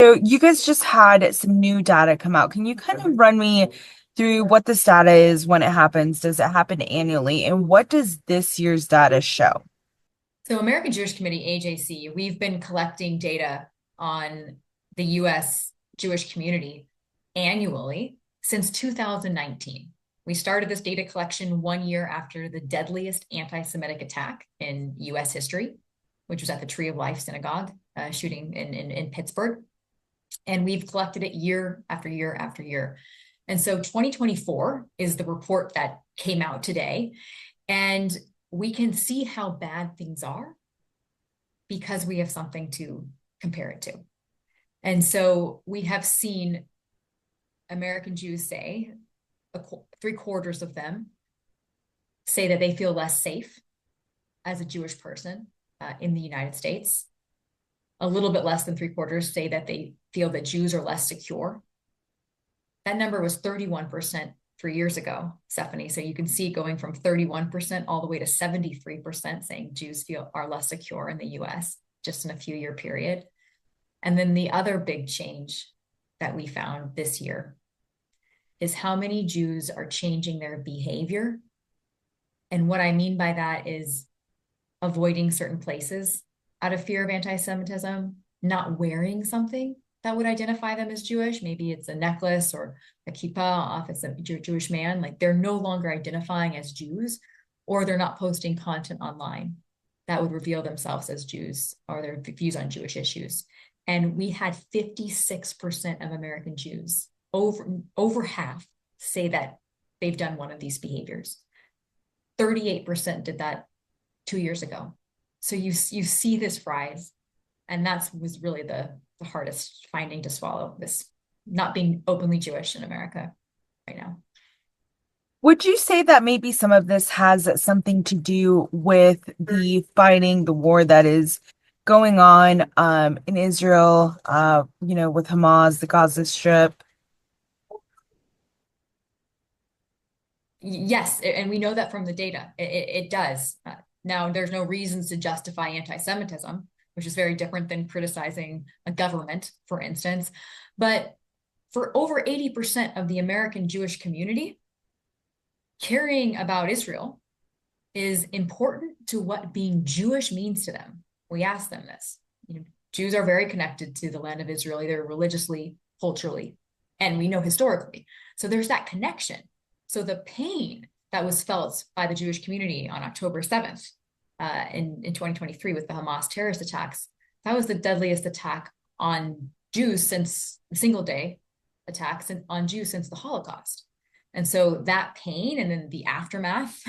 So you guys just had some new data come out. Can you kind of run me through what this data is, when it happens? Does it happen annually? And what does this year's data show? So American Jewish Committee, AJC, we've been collecting data on the US Jewish community annually since 2019. We started this data collection 1 year after the deadliest anti-Semitic attack in US history, which was at the Tree of Life synagogue shooting in Pittsburgh. And we've collected it year after year after year. And so 2024 is the report that came out today. And we can see how bad things are because we have something to compare it to. And so we have seen American Jews say, 3/4 of them say that they feel less safe as a Jewish person in the United States. A little bit less than 3/4 say that they feel that Jews are less secure. That number was 31% 3 years ago, Stephanie. So you can see going from 31% all the way to 73% saying Jews are less secure in the US just in a few-year period. And then the other big change that we found this year is how many Jews are changing their behavior. And what I mean by that is avoiding certain places out of fear of anti-Semitism, not wearing something that would identify them as Jewish. Maybe it's a necklace or a kippah if it's a Jewish man. Like they're no longer identifying as Jews, or they're not posting content online that would reveal themselves as Jews or their views on Jewish issues. And we had 56% of American Jews, over half, say that they've done one of these behaviors. 38% did that 2 years ago. So you see this rise, and that was really the hardest finding to swallow, this not being openly Jewish in America right now. Would you say that maybe some of this has something to do with the fighting, the war that is going on in Israel, with Hamas, the Gaza Strip? Yes, and we know that from the data. It does. Now, there's no reasons to justify anti-Semitism, which is very different than criticizing a government, for instance. But for over 80% of the American Jewish community, caring about Israel is important to what being Jewish means to them. We ask them this. Jews are very connected to the land of Israel, either religiously, culturally, and we know historically. So there's that connection. So the pain that was felt by the Jewish community on October 7th in 2023 with the Hamas terrorist attacks, that was the deadliest attack on Jews since the single day attacks on Jews since the Holocaust. And so that pain and then the aftermath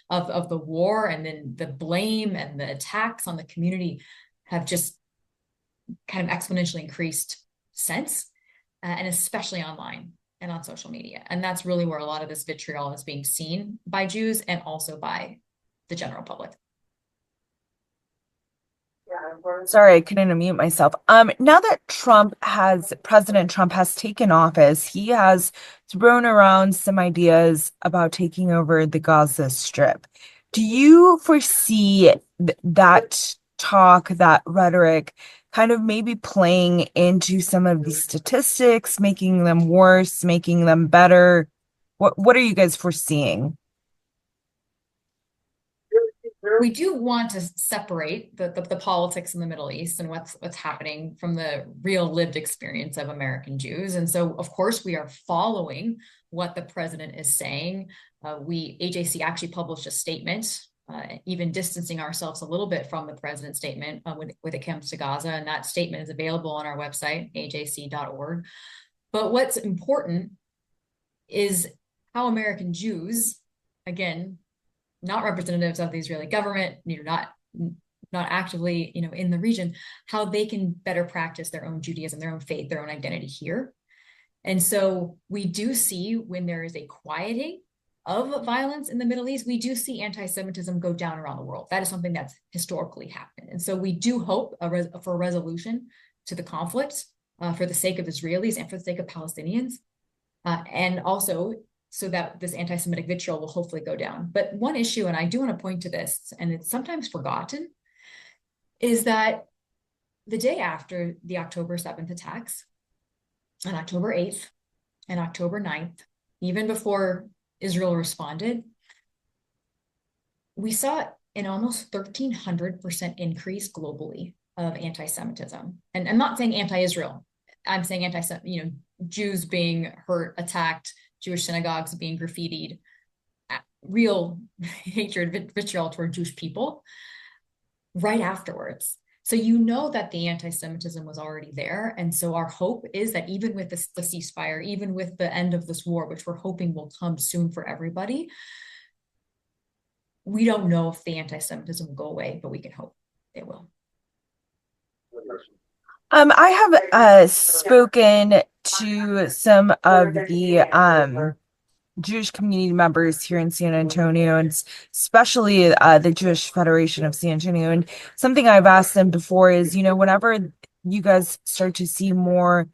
of the war and then the blame and the attacks on the community have just kind of exponentially increased since, and especially online and on social media. And that's really where a lot of this vitriol is being seen by Jews and also by the general public. Sorry, I couldn't unmute myself. Now that President Trump has taken office, he has thrown around some ideas about taking over the Gaza Strip. Do you foresee that talk, that rhetoric, kind of maybe playing into some of these statistics, making them worse, making them better? What are you guys foreseeing? We do want to separate the politics in the Middle East and what's happening from the real lived experience of American Jews. And so, of course, we are following what the president is saying. AJC actually published a statement, even distancing ourselves a little bit from the president's statement when it comes to Gaza. And that statement is available on our website, ajc.org. But what's important is how American Jews, again, not representatives of the Israeli government, not actively, in the region, how they can better practice their own Judaism, their own faith, their own identity here. And so we do see when there is a quieting of violence in the Middle East, we do see anti-Semitism go down around the world. That is something that's historically happened. And so we do hope for a resolution to the conflict for the sake of Israelis and for the sake of Palestinians. And also so that this anti-Semitic vitriol will hopefully go down. But one issue, and I do want to point to this, and it's sometimes forgotten, is that the day after the October 7th attacks, on October 8th and October 9th, even before Israel responded, we saw an almost 1,300% increase globally of anti-Semitism. And I'm not saying anti-Israel. I'm saying Jews being hurt, attacked, Jewish synagogues being graffitied, real hatred, vitriol toward Jewish people right afterwards. So you know that the anti-Semitism was already there. And so our hope is that even with the ceasefire, even with the end of this war, which we're hoping will come soon for everybody, we don't know if the anti-Semitism will go away, but we can hope it will. I have spoken to some of the Jewish community members here in San Antonio, and especially the Jewish Federation of San Antonio. And something I've asked them before is, whenever you guys start to see more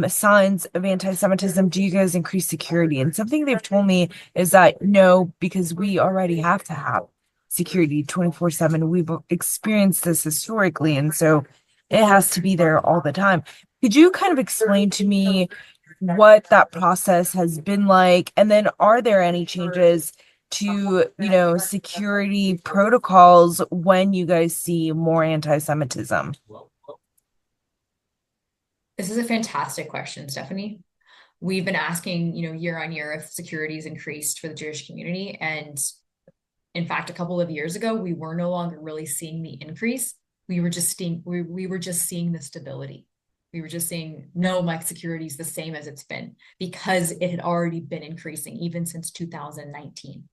signs of anti-Semitism, do you guys increase security? And something they've told me is that no, because we already have to have security 24/7. We've experienced this historically, and so it has to be there all the time. Could you kind of explain to me what that process has been like? And then are there any changes to, security protocols when you guys see more anti-Semitism? This is a fantastic question, Stephanie. We've been asking, year on year if security is increased for the Jewish community. And in fact, a couple of years ago, we were no longer really seeing the increase. We were just seeing the stability. We were just seeing, no, my security is the same as it's been because it had already been increasing even since 2019.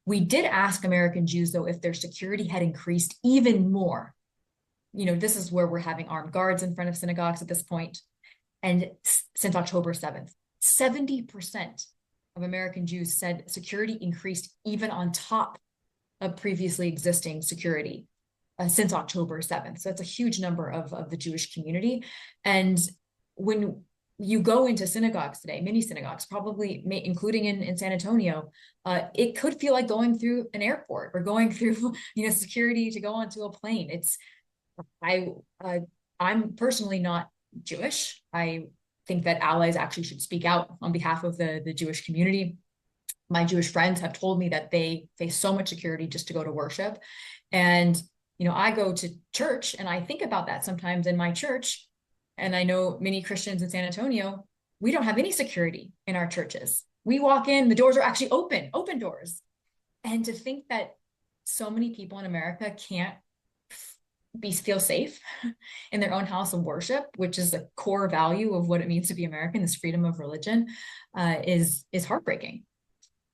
We did ask American Jews, though, if their security had increased even more. This is where we're having armed guards in front of synagogues at this point. And since October 7th, 70% of American Jews said security increased even on top of previously existing security since October 7th. So that's a huge number of the Jewish community. And when you go into synagogues today, many synagogues, probably including in San Antonio, it could feel like going through an airport or going through security to go onto a plane. I'm personally not Jewish. I think that allies actually should speak out on behalf of the Jewish community. My Jewish friends have told me that they face so much security just to go to worship. And, I go to church and I think about that sometimes in my church. And I know many Christians in San Antonio, we don't have any security in our churches. We walk in, the doors are actually open doors. And to think that so many people in America can't feel safe in their own house of worship, which is a core value of what it means to be American, this freedom of religion, is heartbreaking.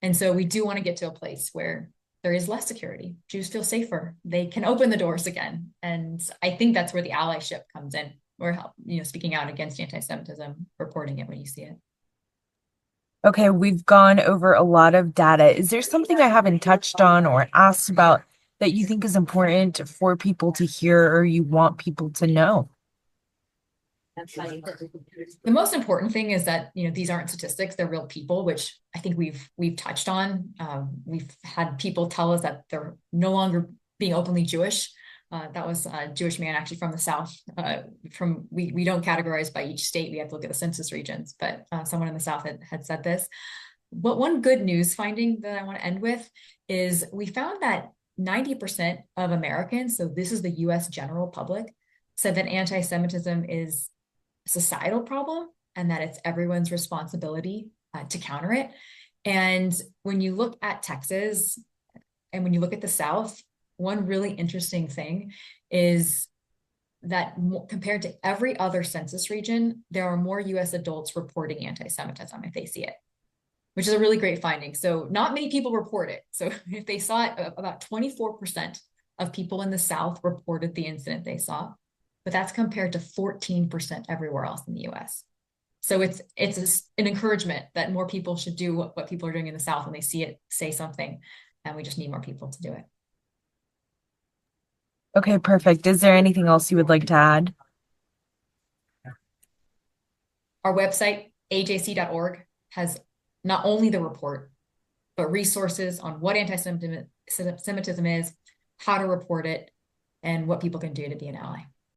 And so we do want to get to a place where there is less security. Jews feel safer. They can open the doors again. And I think that's where the allyship comes in, or help, speaking out against anti-Semitism, reporting it when you see it. Okay, we've gone over a lot of data. Is there something I haven't touched on or asked about that you think is important for people to hear or you want people to know? The most important thing is that these aren't statistics; they're real people, which I think we've touched on. We've had people tell us that they're no longer being openly Jewish. That was a Jewish man actually from the South. We don't categorize by each state; we have to look at the census regions. But someone in the South had said this. But one good news finding that I want to end with is we found that 90% of Americans, so this is the U.S. general public, said that anti-Semitism is a societal problem and that it's everyone's responsibility to counter it. And when you look at Texas and when you look at the South, one really interesting thing is that compared to every other census region, there are more U.S. adults reporting anti-Semitism if they see it, which is a really great finding. So not many people report it. So if they saw it, about 24% of people in the South reported the incident they saw, but that's compared to 14% everywhere else in the US. So it's an encouragement that more people should do what people are doing in the South when they see it, say something, and we just need more people to do it. Okay, perfect. Is there anything else you would like to add? Our website, ajc.org, has not only the report, but resources on what anti-Semitism is, how to report it, and what people can do to be an ally.